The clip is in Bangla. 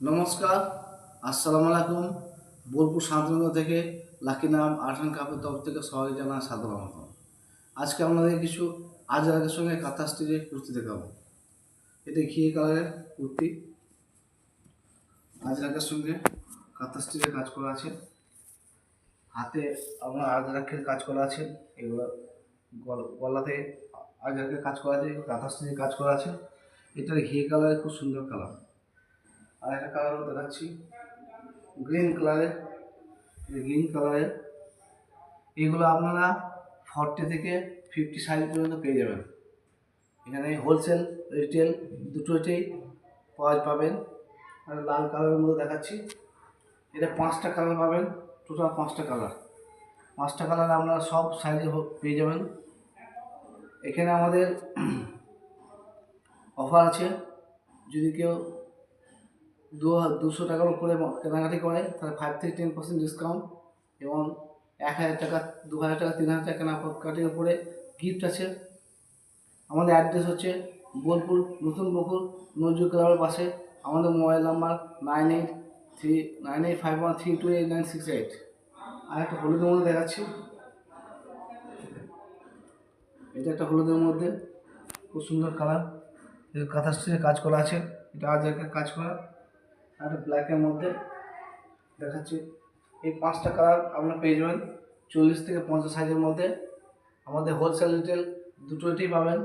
নমস্কার, আসসালামু আলাইকুম। বোলপুর শান্তিনগর থেকে লাকি নাম আর্ট অ্যান্ড ক্রাফটের তরফ থেকে সবাই জানা সাধারণ। আজকে আপনাদের কিছু আজরাকের সঙ্গে কাঁথা স্টিচের কুর্তি দেখাবো। এটা ঘিয়ে কালারের কুর্তি, আজরাকের সঙ্গে কাঁথা স্টিচের কাজ করা আছে। হাতে আপনার আজরাকের কাজ করা আছে, এগুলো গলাতে আজরাকের কাজ করা আছে, কাঁথা স্টিচের কাজ করা আছে। এটার ঘিয়ে কালারের খুব সুন্দর কালার। আর একটা কালারও দেখাচ্ছি, গ্রিন কালারের। এগুলো আপনারা 40 থেকে 50 সাইজ পর্যন্ত পেয়ে যাবেন। এখানে হোলসেল রিটেল দুটোতেই পাবেন। আর লাল কালারের মধ্যে দেখাচ্ছি, এটা 5টা কালার পাবেন, টোটাল 5টা কালার। 5টা কালার আপনারা সব সাইজে পেয়ে যাবেন। এখানে আমাদের অফার আছে, যদি কেউ 200 টাকার উপরে কেনাকাটি করে তাহলে 5 থেকে 10% ডিসকাউন্ট, এবং 1000 টাকা, 2000 টাকা, 3000 টাকা কেনাকাটির উপরে গিফট আছে। আমাদের অ্যাড্রেস হচ্ছে বোলপুর নতুন পুকুর নজরুল ক্লাবের পাশে। আমাদের মোবাইল নাম্বার 983985132896 আর একটা হলুদের মধ্যে দেখাচ্ছি, এটা একটা হলুদের মধ্যে খুব সুন্দর কালার, এটা কাঁথা স্টিচের কাজ করা আছে, এটা আজরাকের কাজ করা। আর একটা ব্ল্যাকের মধ্যে দেখাচ্ছি। এই 5টা কালার আপনারা পেয়ে যাবেন 40 থেকে 50 সাইজের মধ্যে। আমাদের হোলসেল রিটেল দুটোতেই পাবেন।